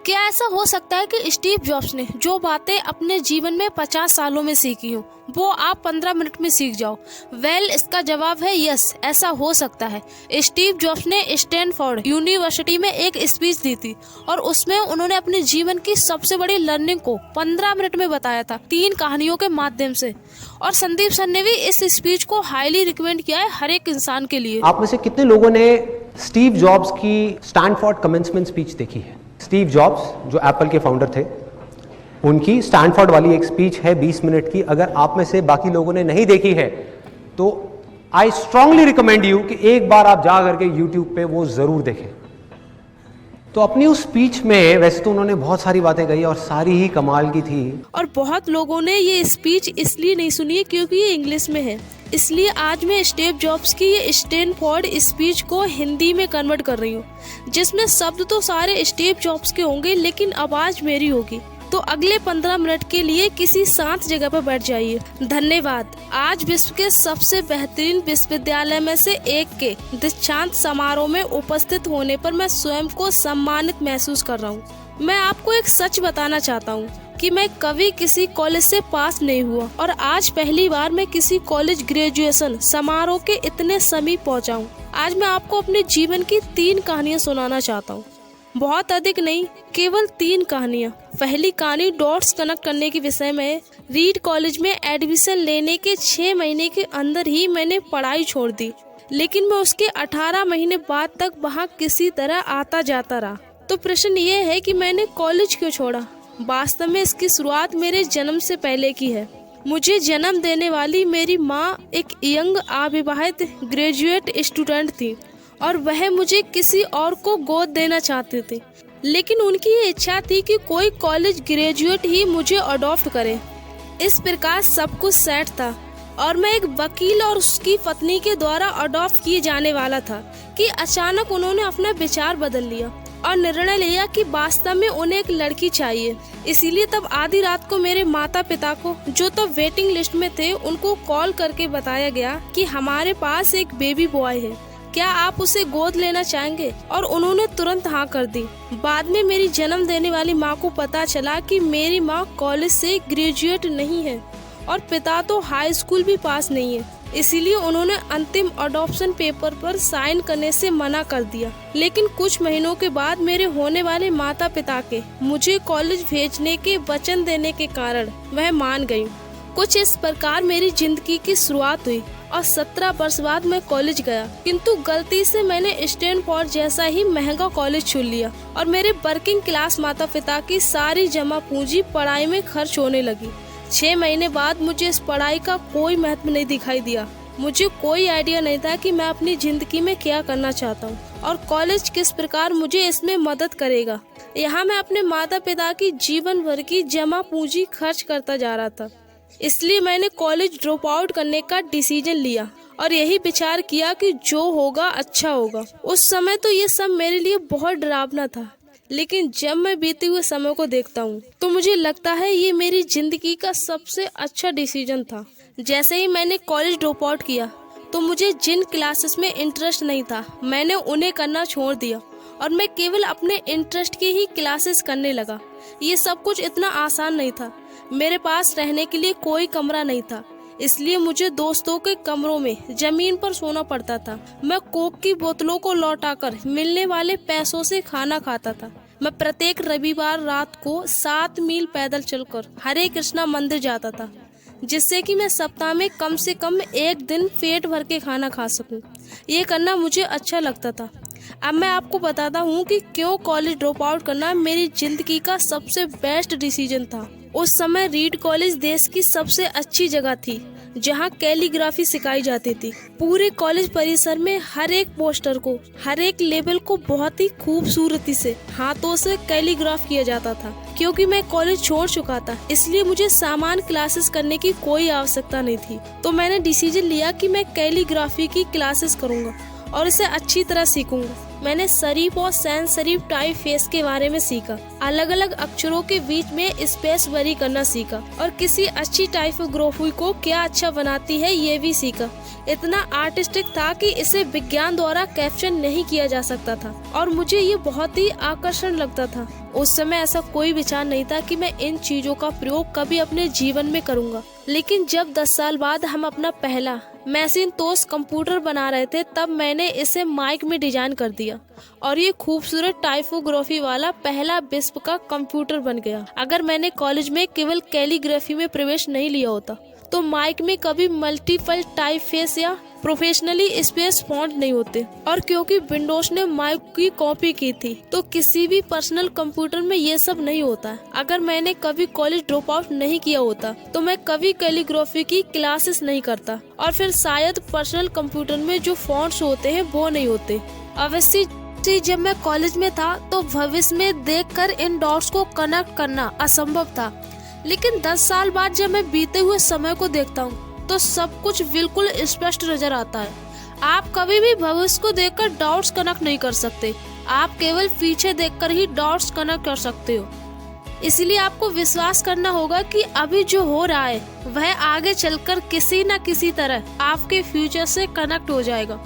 क्या ऐसा हो सकता है कि स्टीव जॉब्स ने जो बातें अपने जीवन में 50 सालों में सीखी हो वो आप 15 मिनट में सीख जाओ? इसका जवाब है यस, ऐसा हो सकता है। स्टीव जॉब्स ने स्टैनफोर्ड यूनिवर्सिटी में एक स्पीच दी थी और उसमें उन्होंने अपने जीवन की सबसे बड़ी लर्निंग को 15 मिनट में बताया था, 3 कहानियों के माध्यम से। और संदीप सर ने भी इस स्पीच को हाईली रिकमेंड किया है हर एक इंसान के लिए। आप में से कितने लोगों ने स्टीव जॉब्स की स्टैनफोर्ड कमेंसमेंट स्पीच देखी है? स्टीव जॉब्स जो एप्पल के फाउंडर थे, उनकी स्टैनफोर्ड वाली एक स्पीच है 20 मिनट की। अगर आप में से बाकी लोगों ने नहीं देखी है तो आई स्ट्रांगली रिकमेंड यू कि एक बार आप जा करके यूट्यूब पे वो जरूर देखें। तो अपनी उस स्पीच में वैसे तो उन्होंने बहुत सारी बातें कही और सारी ही कमाल की थी। और बहुत लोगों ने ये स्पीच इसलिए नहीं सुनी है क्योंकि ये इंग्लिश में है, इसलिए आज मैं स्टीव जॉब्स की ये स्टैनफोर्ड स्पीच को हिंदी में कन्वर्ट कर रही हूँ, जिसमें शब्द तो सारे स्टीव जॉब्स के होंगे लेकिन आवाज मेरी होगी। तो अगले 15 मिनट के लिए किसी शांत जगह पर बैठ जाइए। धन्यवाद। आज विश्व के सबसे बेहतरीन विश्वविद्यालय में से एक के दीक्षांत समारोह में उपस्थित होने पर मैं स्वयं को सम्मानित महसूस कर रहा हूँ। मैं आपको एक सच बताना चाहता हूँ कि मैं कभी किसी कॉलेज से पास नहीं हुआ और आज पहली बार मैं किसी कॉलेज ग्रेजुएशन समारोह के इतने समीप पहुँचा हूँ। आज मैं आपको अपने जीवन की 3 कहानियाँ सुनाना चाहता हूँ, बहुत अधिक नहीं, केवल 3 कहानियाँ। पहली कहानी डॉट्स कनेक्ट करने के विषय में। रीड कॉलेज में एडमिशन लेने के 6 महीने के अंदर ही मैंने पढ़ाई छोड़ दी, लेकिन मैं उसके 18 महीने बाद तक वहाँ किसी तरह आता जाता रहा। तो प्रश्न ये है कि मैंने कॉलेज क्यों छोड़ा? वास्तव में इसकी शुरुआत मेरे जन्म से पहले की है। मुझे जन्म देने वाली मेरी माँ एक यंग अविवाहित ग्रेजुएट स्टूडेंट थी और वह मुझे किसी और को गोद देना चाहते थे, लेकिन उनकी ये इच्छा थी कि कोई कॉलेज ग्रेजुएट ही मुझे अडॉप्ट करे। इस प्रकार सब कुछ सेट था और मैं एक वकील और उसकी पत्नी के द्वारा अडॉप्ट किए जाने वाला था कि अचानक उन्होंने अपना विचार बदल लिया और निर्णय लिया कि वास्तव में उन्हें एक लड़की चाहिए। इसीलिए तब आधी रात को मेरे माता पिता को, जो तब वेटिंग लिस्ट में थे, उनको कॉल करके बताया गया कि हमारे पास एक बेबी बॉय है, क्या आप उसे गोद लेना चाहेंगे? और उन्होंने तुरंत हाँ कर दी। बाद में मेरी जन्म देने वाली माँ को पता चला कि मेरी माँ कॉलेज से ग्रेजुएट नहीं है और पिता तो हाई स्कूल भी पास नहीं है, इसीलिए उन्होंने अंतिम अडॉप्शन पेपर पर साइन करने से मना कर दिया। लेकिन कुछ महीनों के बाद मेरे होने वाले माता पिता के मुझे कॉलेज भेजने के वचन देने के कारण वह मान गयी। कुछ इस प्रकार मेरी जिंदगी की शुरुआत हुई और 17 वर्ष बाद मैं कॉलेज गया, किंतु गलती से मैंने स्टैनफोर्ड जैसा ही महंगा कॉलेज चुन लिया और मेरे वर्किंग क्लास माता पिता की सारी जमा पूंजी पढ़ाई में खर्च होने लगी। 6 महीने बाद मुझे इस पढ़ाई का कोई महत्व नहीं दिखाई दिया। मुझे कोई आइडिया नहीं था कि मैं अपनी जिंदगी में क्या करना चाहता हूँ और कॉलेज किस प्रकार मुझे इसमें मदद करेगा। यहाँ मैं अपने माता पिता की जीवन भर की जमा पूंजी खर्च करता जा रहा था। इसलिए मैंने कॉलेज ड्रॉप आउट करने का डिसीजन लिया और यही विचार किया कि जो होगा अच्छा होगा। उस समय तो ये सब मेरे लिए बहुत डरावना था, लेकिन जब मैं बीते हुए समय को देखता हूँ तो मुझे लगता है ये मेरी जिंदगी का सबसे अच्छा डिसीजन था। जैसे ही मैंने कॉलेज ड्रॉप आउट किया तो मुझे जिन क्लासेस में इंटरेस्ट नहीं था मैंने उन्हें करना छोड़ दिया और मैं केवल अपने इंटरेस्ट की ही क्लासेस करने लगा। ये सब कुछ इतना आसान नहीं था। मेरे पास रहने के लिए कोई कमरा नहीं था, इसलिए मुझे दोस्तों के कमरों में जमीन पर सोना पड़ता था। मैं कोक की बोतलों को लौटाकर मिलने वाले पैसों से खाना खाता था। मैं प्रत्येक रविवार रात को 7 मील पैदल चलकर हरे कृष्णा मंदिर जाता था, जिससे कि मैं सप्ताह में कम से कम एक दिन पेट भर के खाना खा सकूं। ये करना मुझे अच्छा लगता था। अब मैं आपको बताता हूँ कि क्यों कॉलेज ड्रॉप आउट करना मेरी जिंदगी का सबसे बेस्ट डिसीजन था। उस समय रीड कॉलेज देश की सबसे अच्छी जगह थी जहाँ कैलीग्राफी सिखाई जाती थी। पूरे कॉलेज परिसर में हर एक पोस्टर को, हर एक लेबल को बहुत ही खूबसूरती से हाथों से कैलीग्राफ किया जाता था। क्योंकि मैं कॉलेज छोड़ चुका था, इसलिए मुझे सामान क्लासेस करने की कोई आवश्यकता नहीं थी। तो मैंने डिसीजन लिया कि मैं कैलीग्राफी की क्लासेस करूँगा और इसे अच्छी तरह सीखूंगा। मैंने सरीफ और सैन सरीफ टाइपफेस के बारे में सीखा, अलग अलग अक्षरों के बीच में स्पेस बरी करना सीखा और किसी अच्छी टाइपोग्राफी को क्या अच्छा बनाती है ये भी सीखा। इतना आर्टिस्टिक था कि इसे विज्ञान द्वारा कैप्शन नहीं किया जा सकता था और मुझे ये बहुत ही आकर्षण लगता था। उस समय ऐसा कोई विचार नहीं था कि मैं इन चीजों का प्रयोग कभी अपने जीवन में करूंगा। लेकिन जब 10 साल बाद हम अपना पहला मैकिन्टोश कंप्यूटर बना रहे थे, तब मैंने इसे माइक में डिजाइन कर दिया और ये खूबसूरत टाइपोग्राफी वाला पहला विश्व का कंप्यूटर बन गया। अगर मैंने कॉलेज में केवल कैलीग्राफी में प्रवेश नहीं लिया होता तो माइक में कभी मल्टीपल टाइपफेस या प्रोफेशनली स्पेस फॉन्ट नहीं होते। और क्योंकि विंडोज ने माइक की कॉपी की थी तो किसी भी पर्सनल कंप्यूटर में ये सब नहीं होता है। अगर मैंने कभी कॉलेज ड्रॉप आउट नहीं किया होता तो मैं कभी कैलीग्राफी की क्लासेस नहीं करता और फिर शायद पर्सनल कंप्यूटर में जो फॉन्ट्स होते हैं वो नहीं होते। अवश्य जब मैं कॉलेज में था तो भविष्य में देखकर इन डॉट्स को कनेक्ट करना असंभव था, लेकिन 10 साल बाद जब मैं बीते हुए समय को देखता हूँ तो सब कुछ बिल्कुल स्पष्ट नजर आता है। आप कभी भी भविष्य को देखकर डॉट्स कनेक्ट नहीं कर सकते, आप केवल पीछे देखकर ही डॉट्स कनेक्ट कर सकते हो। इसलिए आपको विश्वास करना होगा कि अभी जो हो रहा है वह आगे चलकर किसी न किसी तरह आपके फ्यूचर से कनेक्ट हो जाएगा।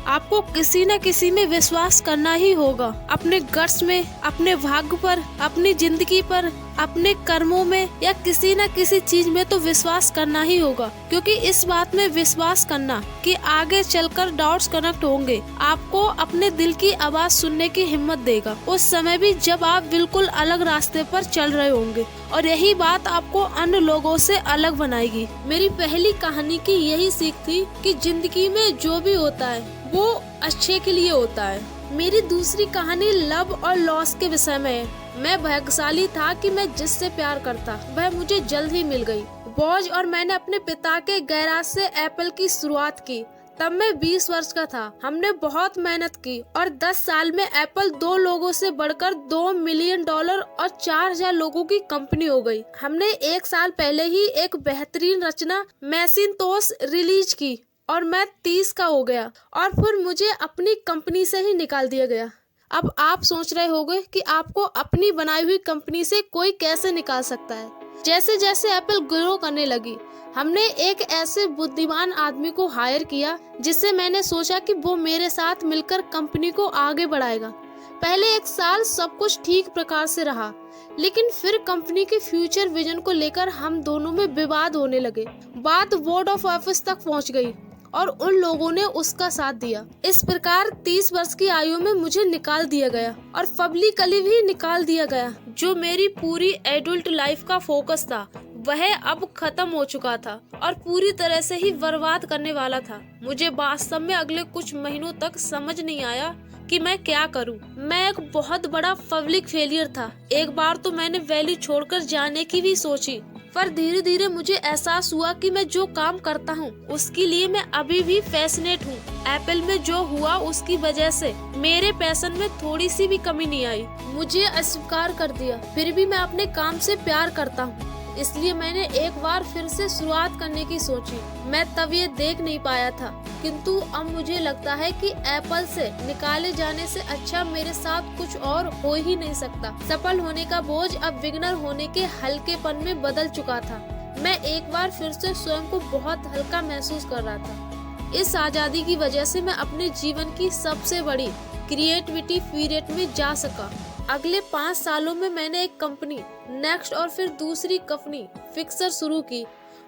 आपको किसी न किसी में विश्वास करना ही होगा, अपने गट्स में, अपने भाग्य पर, अपनी जिंदगी पर, अपने कर्मों में या किसी न किसी चीज में तो विश्वास करना ही होगा, क्योंकि इस बात में विश्वास करना कि आगे चलकर डॉट्स कनेक्ट होंगे आपको अपने दिल की आवाज सुनने की हिम्मत देगा, उस समय भी जब आप बिल्कुल अलग रास्ते पर चल रहे होंगे। और यही बात आपको अन्य लोगों से अलग बनाएगी। मेरी पहली कहानी की यही सीख थी कि जिंदगी में जो भी होता है वो अच्छे के लिए होता है। मेरी दूसरी कहानी लव और लॉस के विषय में है। मैं भाग्यशाली था कि मैं जिससे प्यार करता वह मुझे जल्द ही मिल गई। बॉज और मैंने अपने पिता के गैराज से एप्पल की शुरुआत की। तब मैं 20 वर्ष का था। हमने बहुत मेहनत की और 10 साल में एप्पल 2 लोगों से बढ़कर $2 मिलियन और 4000 लोगों की कंपनी हो गई। हमने 1 साल पहले ही एक बेहतरीन रचना मैकिन्टोश रिलीज की और मैं 30 का हो गया और फिर मुझे अपनी कंपनी से ही निकाल दिया गया। अब आप सोच रहे होंगे कि आपको अपनी बनाई हुई कंपनी से कोई कैसे निकाल सकता है। जैसे जैसे एप्पल ग्रो करने लगी, हमने एक ऐसे बुद्धिमान आदमी को हायर किया जिससे मैंने सोचा कि वो मेरे साथ मिलकर कंपनी को आगे बढ़ाएगा। पहले 1 साल सब कुछ ठीक प्रकार से रहा, लेकिन फिर कंपनी के फ्यूचर विजन को लेकर हम दोनों में विवाद होने लगे। बात बोर्ड ऑफ ऑफिस तक पहुंच गई और उन लोगों ने उसका साथ दिया। इस प्रकार 30 वर्ष की आयु में मुझे निकाल दिया गया और पब्लिकली भी निकाल दिया गया। जो मेरी पूरी एडल्ट लाइफ का फोकस था वह अब खत्म हो चुका था और पूरी तरह से ही बर्बाद करने वाला था। मुझे वास्तव में अगले कुछ महीनों तक समझ नहीं आया कि मैं क्या करूं। मैं एक बहुत बड़ा पब्लिक फेलियर था। एक बार तो मैंने वैली छोड़कर जाने की भी सोची, पर धीरे धीरे मुझे एहसास हुआ कि मैं जो काम करता हूँ उसके लिए मैं अभी भी पैशनेट हूँ। एप्पल में जो हुआ उसकी वजह से मेरे पैशन में थोड़ी सी भी कमी नहीं आई। मुझे अस्वीकार कर दिया, फिर भी मैं अपने काम से प्यार करता हूँ। इसलिए मैंने एक बार फिर से शुरुआत करने की सोची। मैं तब ये देख नहीं पाया था, किंतु अब मुझे लगता है कि एप्पल से निकाले जाने से अच्छा मेरे साथ कुछ और हो ही नहीं सकता। सफल होने का बोझ अब बिगिनर होने के हल्केपन में बदल चुका था। मैं एक बार फिर से स्वयं को बहुत हल्का महसूस कर रहा था। इस आजादी की वजह से मैं अपने जीवन की सबसे बड़ी क्रिएटिविटी पीरियड में जा सका। अगले 5 सालों में मैंने एक कंपनी नेक्स्ट और फिर दूसरी कंपनी फिक्सर शुरू की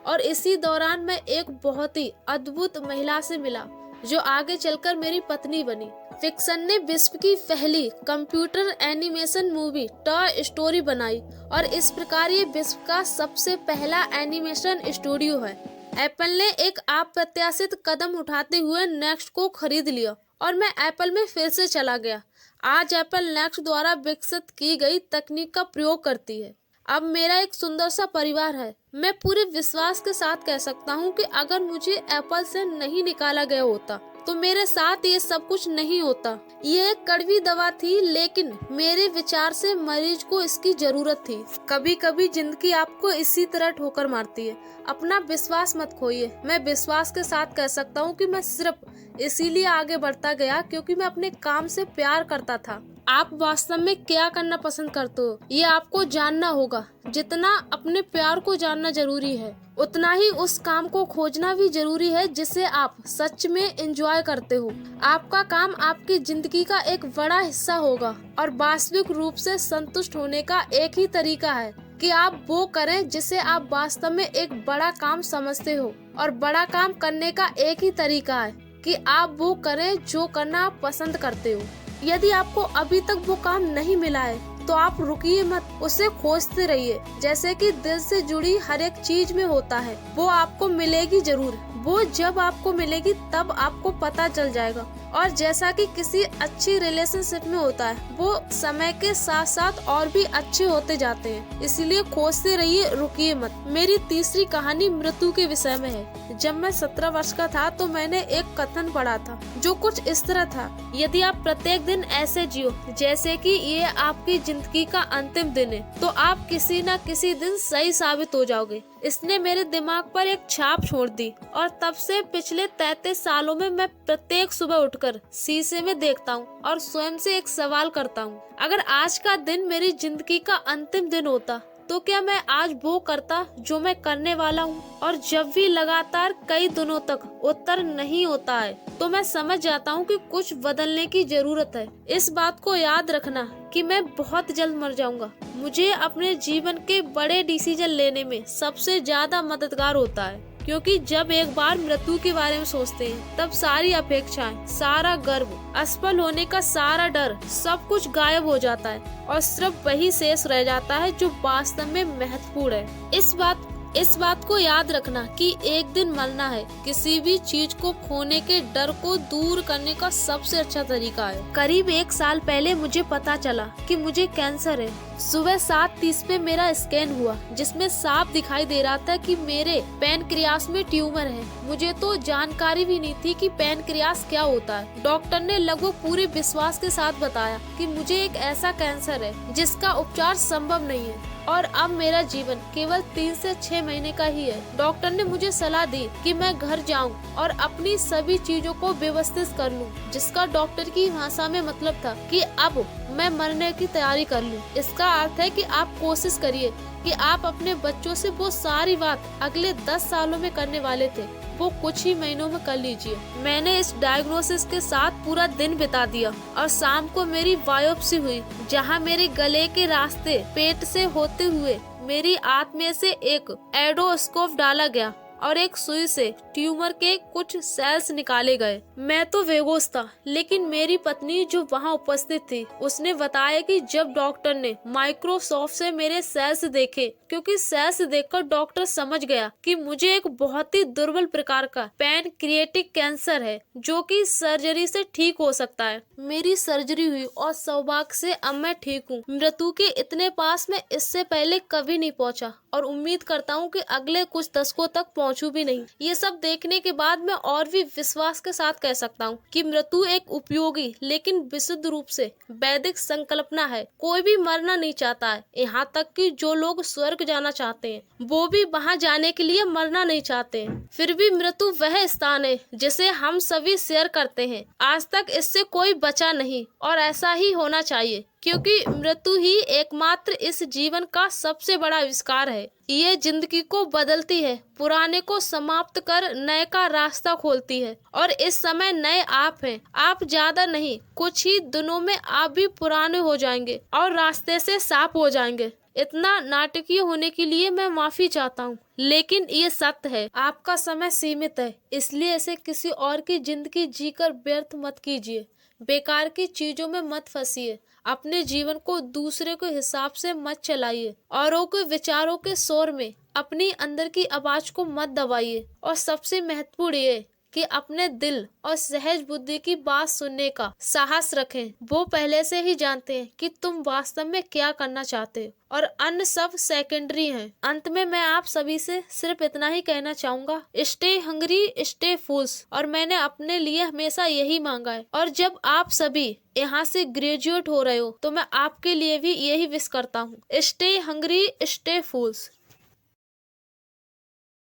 और इसी दौरान मैं एक बहुत ही अद्भुत महिला से मिला जो आगे चलकर मेरी पत्नी बनी। फिक्सन ने विश्व की पहली computer animation movie toy story बनाई और इस प्रकार ये विश्व का सबसे पहला एनिमेशन स्टूडियो है। एप्पल ने एक अप्रत्याशित कदम उठाते हुए नेक्स्ट को खरीद लिया और मैं एप्पल में फिर से चला गया। आज एप्पल नेक्स्ट द्वारा विकसित की गई तकनीक का प्रयोग करती है। अब मेरा एक सुंदर सा परिवार है। मैं पूरे विश्वास के साथ कह सकता हूँ कि अगर मुझे एप्पल से नहीं निकाला गया होता तो मेरे साथ ये सब कुछ नहीं होता। ये एक कड़वी दवा थी, लेकिन मेरे विचार से मरीज को इसकी जरूरत थी। कभी कभी जिंदगी आपको इसी तरह ठोकर मारती है। अपना विश्वास मत खोइए। मैं विश्वास के साथ कह सकता हूँ कि मैं सिर्फ इसीलिए आगे बढ़ता गया क्योंकि मैं अपने काम से प्यार करता था। आप वास्तव में क्या करना पसंद करते हो, ये आपको जानना होगा। जितना अपने प्यार को जानना जरूरी है, उतना ही उस काम को खोजना भी जरूरी है जिसे आप सच में एंजॉय करते हो। आपका काम आपकी जिंदगी का एक बड़ा हिस्सा होगा और वास्तविक रूप से संतुष्ट होने का एक ही तरीका है कि आप वो करें जिसे आप वास्तव में एक बड़ा काम समझते हो। और बड़ा काम करने का एक ही तरीका है कि आप वो करें जो करना आप पसंद करते हो। यदि आपको अभी तक वो काम नहीं मिला है तो आप रुकिए मत, उसे खोजते रहिए। जैसे कि दिल से जुड़ी हर एक चीज में होता है, वो आपको मिलेगी जरूर। वो जब आपको मिलेगी तब आपको पता चल जाएगा। और जैसा कि किसी अच्छी रिलेशनशिप में होता है, वो समय के साथ साथ और भी अच्छे होते जाते हैं। इसलिए खोजते रहिए, रुकिए मत। मेरी तीसरी कहानी मृत्यु के विषय में है। जब मैं 17 वर्ष का था तो मैंने एक कथन पढ़ा था जो कुछ इस तरह था: यदि आप प्रत्येक दिन ऐसे जियो जैसे कि ये आपकी जिंदगी का अंतिम दिन है, तो आप किसी न किसी दिन सही साबित हो जाओगे। इसने मेरे दिमाग पर एक छाप छोड़ दी और तब से पिछले 33 सालों में मैं प्रत्येक सुबह उठकर शीशे में देखता हूँ और स्वयं से एक सवाल करता हूँ, अगर आज का दिन मेरी जिंदगी का अंतिम दिन होता तो क्या मैं आज वो करता जो मैं करने वाला हूँ? और जब भी लगातार कई दिनों तक उत्तर नहीं होता है तो मैं समझ जाता हूँ कि कुछ बदलने की जरूरत है। इस बात को याद रखना कि मैं बहुत जल्द मर जाऊंगा मुझे अपने जीवन के बड़े डिसीजन लेने में सबसे ज्यादा मददगार होता है, क्योंकि जब एक बार मृत्यु के बारे में सोचते हैं तब सारी अपेक्षाएं, सारा गर्व, असफल होने का सारा डर, सब कुछ गायब हो जाता है और सिर्फ वही शेष रह जाता है जो वास्तव में महत्वपूर्ण है। इस बात को याद रखना कि एक दिन मरना है किसी भी चीज को खोने के डर को दूर करने का सबसे अच्छा तरीका है। करीब 1 साल पहले मुझे पता चला कि मुझे कैंसर है। सुबह 7:30 पे मेरा स्कैन हुआ जिसमें साफ दिखाई दे रहा था कि मेरे पैनक्रियास में ट्यूमर है। मुझे तो जानकारी भी नहीं थी कि पैनक्रियास क्या होता है। डॉक्टर ने लगभग पूरे विश्वास के साथ बताया कि मुझे एक ऐसा कैंसर है जिसका उपचार संभव नहीं है और अब मेरा जीवन केवल 3 से 6 महीने का ही है। डॉक्टर ने मुझे सलाह दी कि मैं घर जाऊं और अपनी सभी चीजों को व्यवस्थित कर लूं, जिसका डॉक्टर की भाषा में मतलब था कि अब मैं मरने की तैयारी कर लूं। इसका अर्थ है कि आप कोशिश करिए कि आप अपने बच्चों से वो सारी बात अगले 10 सालों में करने वाले थे वो कुछ ही महीनों में कर लीजिए। मैंने इस डायग्नोसिस के साथ पूरा दिन बिता दिया और शाम को मेरी बायोप्सी हुई, जहां मेरे गले के रास्ते पेट से होते हुए मेरी आंत में से एक एंडोस्कोप डाला गया और एक सुई से ट्यूमर के कुछ सेल्स निकाले गए। मैं तो बेहोश था, लेकिन मेरी पत्नी जो वहां उपस्थित थी उसने बताया कि जब डॉक्टर ने माइक्रोस्कोप से मेरे सेल्स देखे, क्योंकि सेल्स देखकर डॉक्टर समझ गया कि मुझे एक बहुत ही दुर्बल प्रकार का पैनक्रिएटिक कैंसर है जो कि सर्जरी से ठीक हो सकता है। मेरी सर्जरी हुई और सौभाग्य से अब मैं ठीक हूँ। मृत्यु के इतने पास मैं इससे पहले कभी नहीं पहुँचा और उम्मीद करता हूँ कि अगले कुछ दशकों तक पहुँचूं भी नहीं। ये सब देखने के बाद मैं और भी विश्वास के साथ कह सकता हूँ कि मृत्यु एक उपयोगी लेकिन विशुद्ध रूप से वैदिक संकल्पना है। कोई भी मरना नहीं चाहता है, यहाँ तक कि जो लोग स्वर्ग जाना चाहते हैं वो भी वहाँ जाने के लिए मरना नहीं चाहते हैं। फिर भी मृत्यु वह स्थान है जिसे हम सभी शेयर करते हैं। आज तक इससे कोई बचा नहीं और ऐसा ही होना चाहिए, क्योंकि मृत्यु ही एकमात्र इस जीवन का सबसे बड़ा आविष्कार है। ये जिंदगी को बदलती है, पुराने को समाप्त कर नए का रास्ता खोलती है और इस समय नए आप हैं। आप ज्यादा नहीं, कुछ ही दिनों में आप भी पुराने हो जाएंगे और रास्ते से साफ हो जाएंगे। इतना नाटकीय होने के लिए मैं माफी चाहता हूँ, लेकिन ये सत्य है। आपका समय सीमित है, इसलिए इसे किसी और की जिंदगी जीकर व्यर्थ मत कीजिए। बेकार की चीजों में मत फंसिए। अपने जीवन को दूसरे के हिसाब से मत चलाइए। औरों के विचारों के शोर में अपनी अंदर की आवाज को मत दबाइए। और सबसे महत्वपूर्ण ये कि अपने दिल और सहज बुद्धि की बात सुनने का साहस रखें। वो पहले से ही जानते हैं कि तुम वास्तव में क्या करना चाहते हो और अन्य सब सेकेंडरी हैं। अंत में मैं आप सभी से सिर्फ इतना ही कहना चाहूंगा, स्टे हंग्री स्टे फूल्स। और मैंने अपने लिए हमेशा यही मांगा है, और जब आप सभी यहाँ से ग्रेजुएट हो रहे हो तो मैं आपके लिए भी यही विश करता हूँ, स्टे हंग्री स्टे फूल्स।